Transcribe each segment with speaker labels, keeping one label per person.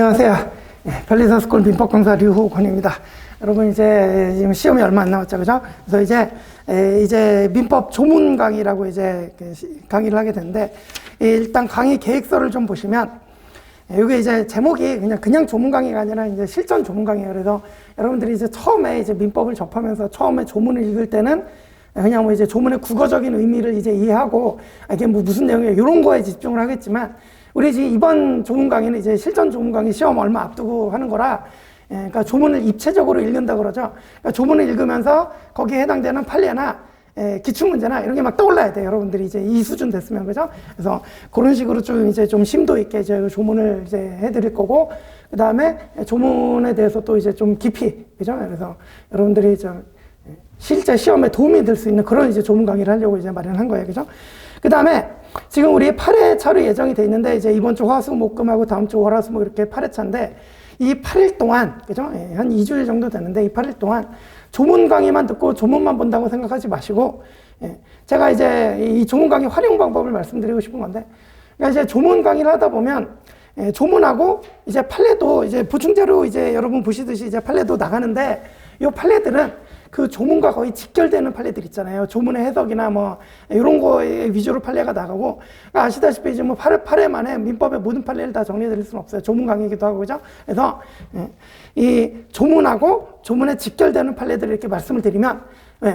Speaker 1: 안녕하세요. 변리사스쿨 민법 강사 류호권입니다. 여러분 이제 지금 시험이 얼마 안 남았죠, 그죠? 그래서 이제 민법 조문 강의라고 이제 강의를 하게 되는데, 일단 강의 계획서를 좀 보시면 이게 이제 제목이 그냥 조문 강의가 아니라 이제 실전 조문 강의예요. 그래서 여러분들이 이제 처음에 이제 민법을 접하면서 처음에 조문을 읽을 때는 그냥 뭐 이제 조문의 국어적인 의미를 이제 이해하고 이게 뭐 무슨 내용이에요 이런 거에 집중을 하겠지만, 우리 지금 이번 조문 강의는 이제 실전 조문 강의 시험 얼마 앞두고 하는 거라, 그러니까 조문을 입체적으로 읽는다 그러죠. 그러니까 조문을 읽으면서 거기에 해당되는 판례나 기출문제나 이런 게 막 떠올라야 돼요. 여러분들이 이제 이 수준 됐으면, 그죠? 그래서 그런 식으로 좀 심도 있게 이제 조문을 이제 해드릴 거고, 그 다음에 조문에 대해서 또 이제 좀 깊이, 그죠? 그래서 여러분들이 좀 실제 시험에 도움이 될 수 있는 그런 이제 조문 강의를 하려고 이제 마련한 거예요. 그죠? 그 다음에 지금 우리 8회차로 예정이 돼 있는데, 이제 이번 주 화수목금하고 다음 주 월화수목 이렇게 8회차인데, 이 8일 동안, 그죠? 한 2주일 정도 되는데, 이 8일 동안 조문 강의만 듣고 조문만 본다고 생각하지 마시고, 제가 이제 이 조문 강의 활용 방법을 말씀드리고 싶은 건데, 그러니까 이제 조문 강의를 하다 보면, 조문하고 이제 판례도 이제 보충자료 이제 여러분 보시듯이 이제 판례도 나가는데, 이 판례들은 그 조문과 거의 직결되는 판례들 있잖아요. 조문의 해석이나 뭐 이런 거에 위주로 판례가 나가고, 그러니까 아시다시피 이제 뭐 8회 만에 민법의 모든 판례를 다 정리해 드릴 수는 없어요. 조문 강의이기도 하고, 그죠? 그래서 이 조문하고 조문에 직결되는 판례들을 이렇게 말씀을 드리면,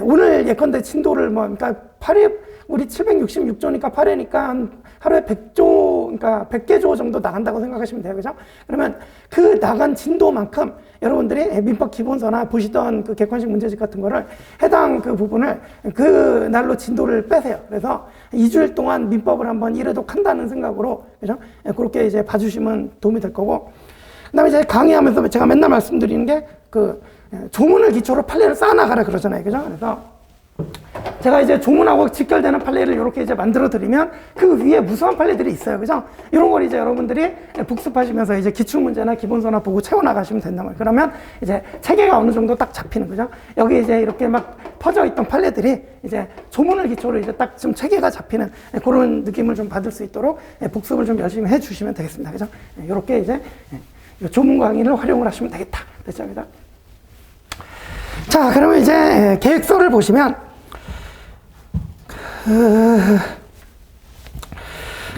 Speaker 1: 오늘 예컨대 진도를 그러니까 8회 우리 766조니까 8회니까 하루에 100조, 그러니까 100개 조 정도 나간다고 생각하시면 돼요. 그죠? 그러면 그 나간 진도만큼 여러분들이 민법 기본서나 보시던 그 객관식 문제집 같은 거를 해당 그 부분을 그 날로 진도를 빼세요. 그래서 2주일 동안 민법을 한번 이래독 한다는 생각으로, 그죠? 그렇게 이제 봐주시면 도움이 될 거고, 그 다음에 이제 강의하면서 제가 맨날 말씀드리는 게 그 조문을 기초로 판례를 쌓아나가라 그러잖아요. 그죠? 그래서 제가 이제 조문하고 직결되는 판례를 이렇게 이제 만들어 드리면 그 위에 무수한 판례들이 있어요. 그죠? 이런 걸 이제 여러분들이 복습하시면서 이제 기출문제나 기본서나 보고 채워나가시면 된단 말이에요. 그러면 이제 체계가 어느 정도 딱 잡히는 거죠. 여기 이제 이렇게 막 퍼져 있던 판례들이 이제 조문을 기초로 이제 딱 좀 체계가 잡히는 그런 느낌을 좀 받을 수 있도록 복습을 좀 열심히 해 주시면 되겠습니다. 그죠? 이렇게 이제 조문 강의를 활용을 하시면 되겠다. 됐죠? 그죠? 자, 그러면 이제 계획서를 보시면,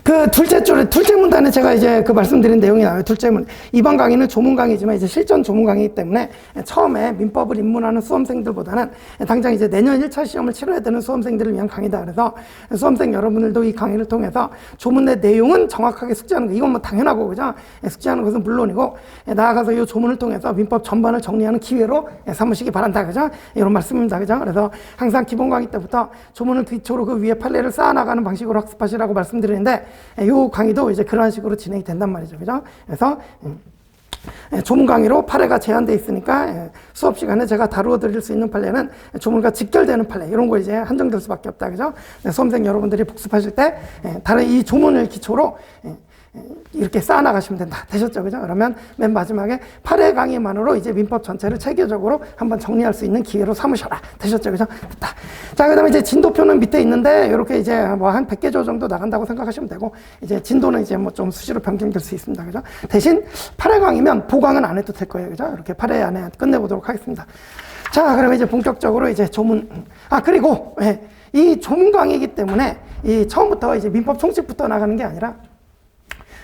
Speaker 1: 그 둘째 문단에 제가 이제 그 말씀드린 내용이 나와요. 둘째 문. 이번 강의는 조문 강의지만 이제 실전 조문 강의이기 때문에 처음에 민법을 입문하는 수험생들보다는 당장 이제 내년 1차 시험을 치러야 되는 수험생들을 위한 강의다. 그래서 수험생 여러분들도 이 강의를 통해서 조문의 내용은 정확하게 숙지하는 거, 이건 뭐 당연하고, 그죠? 숙지하는 것은 물론이고, 나아가서 이 조문을 통해서 민법 전반을 정리하는 기회로 삼으시기 바란다. 그죠? 이런 말씀입니다. 그죠? 그래서 항상 기본 강의 때부터 조문을 기초로 그 위에 판례를 쌓아나가는 방식으로 학습하시라고 말씀드리는데, 이 강의도 이제 그런 식으로 진행이 된단 말이죠. 그죠? 그래서 조문 강의로 판례가 제한되어 있으니까 수업 시간에 제가 다루어 드릴 수 있는 판례는 조문과 직결되는 판례, 이런 거 이제 한정될 수밖에 없다. 그죠? 수험생 여러분들이 복습하실 때 다른 이 조문을 기초로 이렇게 쌓아나가시면 된다. 되셨죠? 그죠? 그러면 맨 마지막에 8회 강의만으로 이제 민법 전체를 체계적으로 한번 정리할 수 있는 기회로 삼으셔라. 되셨죠? 그죠? 됐다. 자, 그 다음에 이제 진도표는 밑에 있는데, 이렇게 이제 뭐 한 100개 조 정도 나간다고 생각하시면 되고, 이제 진도는 이제 뭐 좀 수시로 변경될 수 있습니다. 그죠? 대신 8회 강의면 보강은 안 해도 될 거예요. 그죠? 이렇게 8회 안에 끝내보도록 하겠습니다. 자, 그러면 이제 본격적으로 이제 조문, 그리고, 이 조문 강의이기 때문에 이 처음부터 이제 민법 총칙부터 나가는 게 아니라,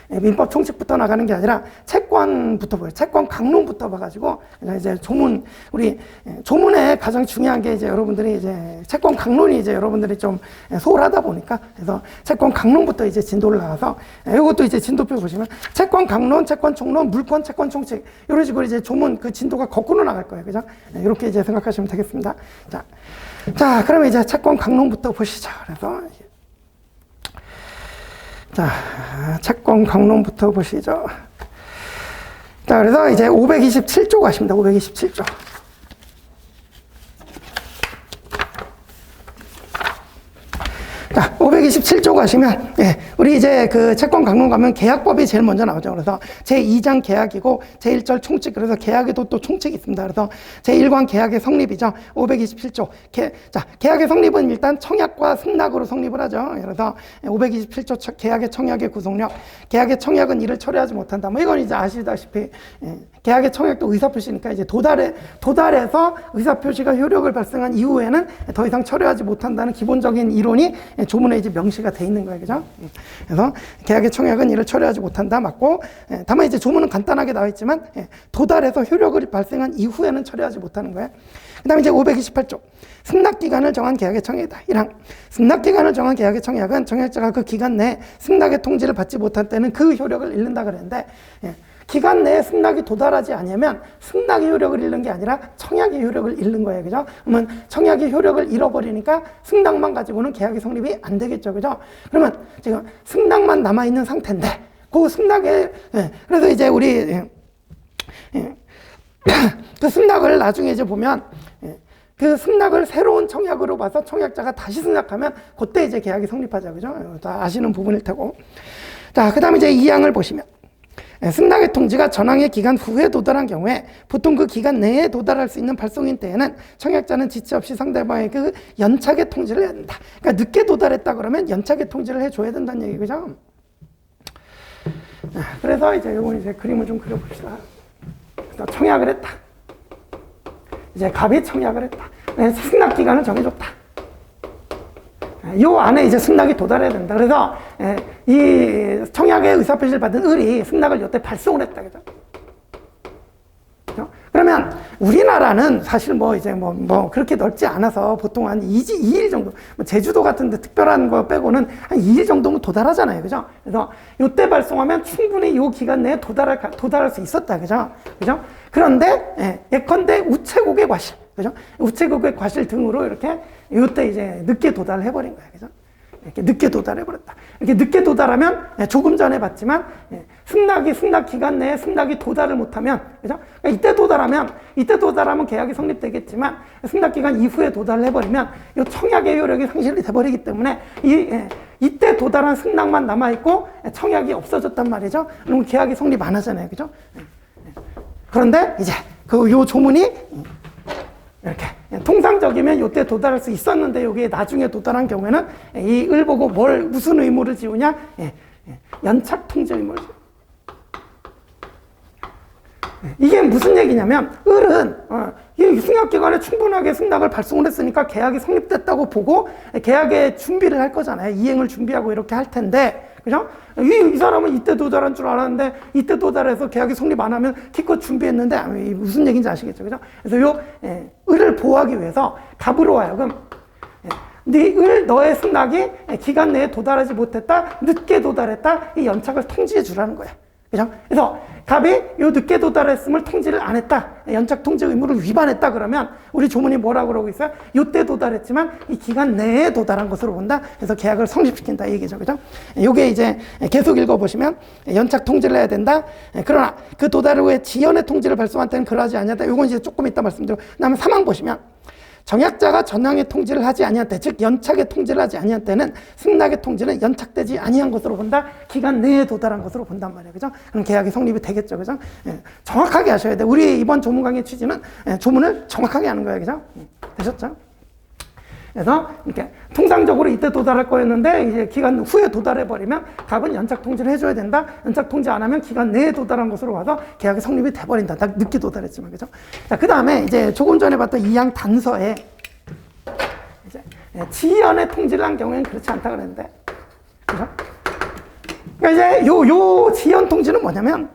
Speaker 1: 민법 총칙부터 나가는 게 아니라 채권부터 보여요. 채권 강론부터 봐가지고, 이제 조문, 우리 조문에 가장 중요한 게 이제 여러분들이 이제 채권 강론이 이제 여러분들이 좀 소홀하다 보니까, 그래서 채권 강론부터 이제 진도를 나가서, 이것도 이제 진도표 보시면 채권 강론, 채권 총론, 물권, 채권 총칙, 이런 식으로 이제 조문 그 진도가 거꾸로 나갈 거예요. 그죠? 이렇게 이제 생각하시면 되겠습니다. 자, 그러면 이제 채권 강론부터 보시죠. 그래서 자, 채권 강론부터 보시죠. 자, 그래서 이제 527조 가십니다. 527조. 자, 527조 가시면, 예, 우리 이제 그 채권 강론 가면 계약법이 제일 먼저 나오죠. 그래서 제2장 계약이고, 제1절 총칙, 그래서 계약에도 또 총칙이 있습니다. 그래서 제1관 계약의 성립이죠. 527조. 자, 계약의 성립은 일단 청약과 승낙으로 성립을 하죠. 그래서 527조 계약의 청약의 구속력. 계약의 청약은 이를 철회하지 못한다. 뭐 이건 이제 아시다시피, 예, 계약의 청약도 의사표시니까 이제 도달해서 의사표시가 효력을 발생한 이후에는 더 이상 철회하지 못한다는 기본적인 이론이 조문에 이제 명시가 돼 있는 거예요. 그죠? 그래서 계약의 청약은 이를 철회하지 못한다. 맞고, 다만 이제 조문은 간단하게 나와 있지만, 도달해서 효력을 발생한 이후에는 철회하지 못하는 거예요. 그 다음에 이제 528조. 승낙기간을 정한 계약의 청약이다. 1항. 승낙기간을 정한 계약의 청약은 청약자가 그 기간 내에 승낙의 통지를 받지 못할 때는 그 효력을 잃는다 그랬는데, 기간 내에 승낙이 도달하지 않으면 승낙의 효력을 잃는 게 아니라 청약의 효력을 잃는 거예요. 그죠? 그러면 청약의 효력을 잃어버리니까 승낙만 가지고는 계약의 성립이 안 되겠죠. 그죠? 그러면 지금 승낙만 남아있는 상태인데, 그 승낙에, 그래서 이제 우리, 그 승낙을 나중에 이제 보면, 그 승낙을 새로운 청약으로 봐서 청약자가 다시 승낙하면 그때 이제 계약이 성립하죠. 그죠? 다 아시는 부분일 테고. 자, 그 다음에 이제 2항을 보시면, 승낙의 통지가 전항의 기간 후에 도달한 경우에 보통 그 기간 내에 도달할 수 있는 발송인 때에는 청약자는 지체 없이 상대방의 그 연착의 통지를 해야 된다. 그러니까 늦게 도달했다 그러면 연착의 통지를 해줘야 된다는 얘기죠. 그래서 이제 요건 이제 그림을 좀 그려봅시다. 그래서 청약을 했다. 이제 갑이 청약을 했다. 승낙 기간을 정해줬다. 요 안에 이제 승낙이 도달해야 된다. 그래서 이 청약의 의사표시를 받은 을이 승낙을 요때 발송을 했다. 그죠? 그러면 우리나라는 사실 뭐 이제 뭐 그렇게 넓지 않아서 보통 한 2일 정도, 뭐 제주도 같은 데 특별한 거 빼고는 한 2일 정도면 도달하잖아요. 그죠? 그래서 요때 발송하면 충분히 요 기간 내에 도달할 수 있었다. 그죠? 그죠? 그런데, 예컨대 우체국의 과실, 그죠? 우체국의 과실 등으로 이렇게 요때 이제 늦게 도달을 해버린 거예요. 그죠? 이렇게 늦게 도달해버렸다. 이렇게 늦게 도달하면 조금 전에 봤지만 승낙 기간 내에 승낙이 도달을 못하면, 그죠? 그러니까 이때 도달하면 계약이 성립되겠지만 승낙 기간 이후에 도달을 해버리면 이 청약의 효력이 상실이 돼버리기 때문에 이때 도달한 승낙만 남아있고 청약이 없어졌단 말이죠. 그럼 계약이 성립 안 하잖아요. 그죠? 그런데 이제 요 조문이 이렇게 통상적이면 요때 도달할 수 있었는데 여기에 나중에 도달한 경우에는 이 을 보고 무슨 의무를 지우냐? 연착 통지 의무를 지우. 이게 무슨 얘기냐면 을은 이 승낙기간에 충분하게 승낙을 발송을 했으니까 계약이 성립됐다고 보고 계약의 준비를 할 거잖아요. 이행을 준비하고 이렇게 할 텐데, 그죠? 이 사람은 이때 도달한 줄 알았는데 이때 도달해서 계약이 성립 안 하면 기껏 준비했는데 무슨 얘기인지 아시겠죠? 그죠? 그래서 을을 보호하기 위해서 갑으로 하여금 너의 승낙이 기간 내에 도달하지 못했다, 늦게 도달했다, 이 연착을 통지해 주라는 거야. 그죠? 그래서 갑이 요 늦게 도달했음을 통지를 안 했다, 연착 통지 의무를 위반했다 그러면 우리 조문이 뭐라고 그러고 있어요? 요때 도달했지만 이 기간 내에 도달한 것으로 본다. 그래서 계약을 성립시킨다 이 얘기죠. 그죠? 요게 이제 계속 읽어보시면 연착 통지를 해야 된다. 그러나 그 도달 후에 지연의 통지를 발송한 때는 그러하지 아니하다. 요건 이제 조금 이따 말씀드리고, 그다음에 3항 보시면 정약자가 전항의 통지를 하지 아니한 때, 즉 연착의 통지를 하지 아니한 때는 승낙의 통지는 연착되지 아니한 것으로 본다. 기간 내에 도달한 것으로 본단 말이에요. 그죠? 그럼 계약이 성립이 되겠죠. 그죠? 정확하게 하셔야 돼. 우리 이번 조문 강의 취지는 조문을 정확하게 하는 거예요. 그죠? 되셨죠? 그래서 이렇게 통상적으로 이때 도달할 거였는데 이제 기간 후에 도달해버리면 갑은 연착 통지를 해줘야 된다. 연착 통지 안 하면 기간 내에 도달한 것으로 봐서 계약이 성립이 돼버린다. 늦게 도달했지만. 그죠? 자, 그 다음에 이제 조금 전에 봤던 2항 단서에 이제 지연의 통지를 한 경우에는 그렇지 않다 그랬는데, 그죠? 그러니까 이제 요 지연 통지는 뭐냐면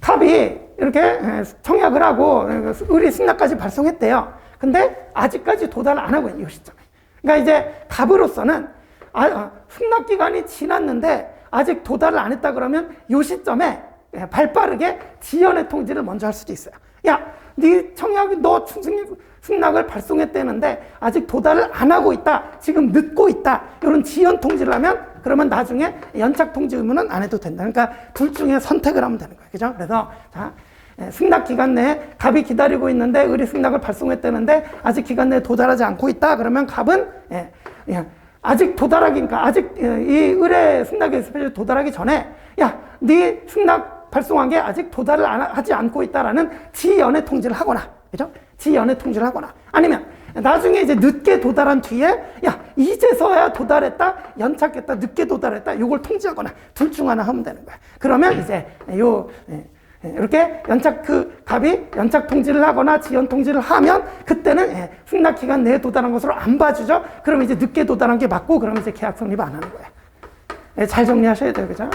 Speaker 1: 갑이 이렇게 청약을 하고 을이 승낙까지 발송했대요. 근데 아직까지 도달을 안 하고 있는 이 시점에. 그러니까 이제 갑으로서는 승낙 기간이 지났는데 아직 도달을 안 했다 그러면 이 시점에 발빠르게 지연의 통지를 먼저 할 수도 있어요. 야, 네 청약이 너 승낙을 발송했다는데 아직 도달을 안 하고 있다. 지금 늦고 있다. 이런 지연 통지를 하면 그러면 나중에 연착 통지 의무는 안 해도 된다. 그러니까 둘 중에 선택을 하면 되는 거예요. 그죠? 그래서 자, 승낙 기간 내에 갑이 기다리고 있는데 을이 승낙을 발송했다는데 아직 기간 내에 도달하지 않고 있다. 그러면 갑은 아직 도달하기니까 아직 이 의뢰 승낙의 스페셜 도달하기 전에 야, 네 승낙 발송한 게 아직 도달을 하지 않고 있다라는 지연의 통지를 하거나, 그죠? 지연의 통지를 하거나, 아니면 나중에 이제 늦게 도달한 뒤에 야, 이제서야 도달했다, 연착했다, 늦게 도달했다, 요걸 통지하거나 둘 중 하나 하면 되는 거야. 그러면 이제 이렇게 갑이 연착 통지를 하거나 지연 통지를 하면 그때는 승낙 기간 내에 도달한 것으로 안 봐주죠. 그러면 이제 늦게 도달한 게 맞고, 그러면 이제 계약 성립 안 하는 거예요. 잘 정리하셔야 돼요, 그죠?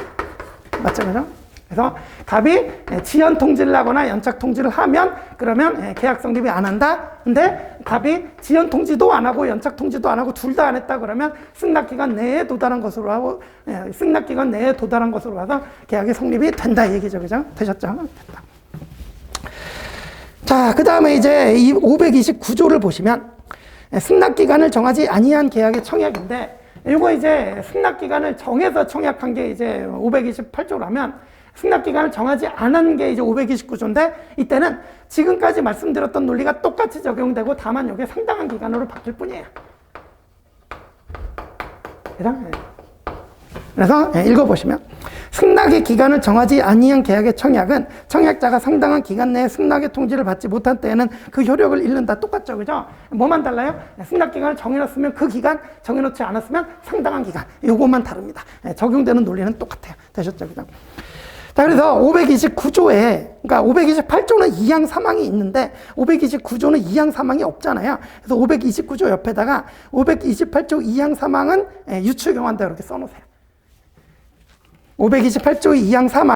Speaker 1: 맞죠, 그죠? 그래서 갑이 지연 통지를 하거나 연착 통지를 하면 그러면 계약 성립이 안 한다. 근데 갑이 지연 통지도 안 하고 연착 통지도 안 하고 둘 다 안 했다 그러면 승낙 기간 내에 도달한 것으로 하고 승낙 기간 내에 도달한 것으로 봐서 계약이 성립이 된다 이 얘기죠. 그죠? 되셨죠? 됐다. 자, 그다음에 이제 이 529조를 보시면 승낙 기간을 정하지 아니한 계약의 청약인데, 이거 이제 승낙 기간을 정해서 청약한 게 이제 528조라면 승낙 기간을 정하지 않은 게 이제 529조인데, 이때는 지금까지 말씀드렸던 논리가 똑같이 적용되고 다만 이게 상당한 기간으로 바뀔 뿐이에요. 그래서 읽어보시면 승낙의 기간을 정하지 아니한 계약의 청약은 청약자가 상당한 기간 내에 승낙의 통지를 받지 못한 때에는 그 효력을 잃는다. 똑같죠, 그죠? 뭐만 달라요? 승낙 기간을 정해놨으면 그 기간, 정해놓지 않았으면 상당한 기간, 요것만 다릅니다. 적용되는 논리는 똑같아요. 되셨죠, 그죠? 자, 그래서 529조에, 그러니까 528조는 2항 3항이 있는데 529조는 2항 3항이 없잖아요. 그래서 529조 옆에다가 528조 2항 3항은 유추경한다 이렇게 써놓으세요. 528조의 2항 3항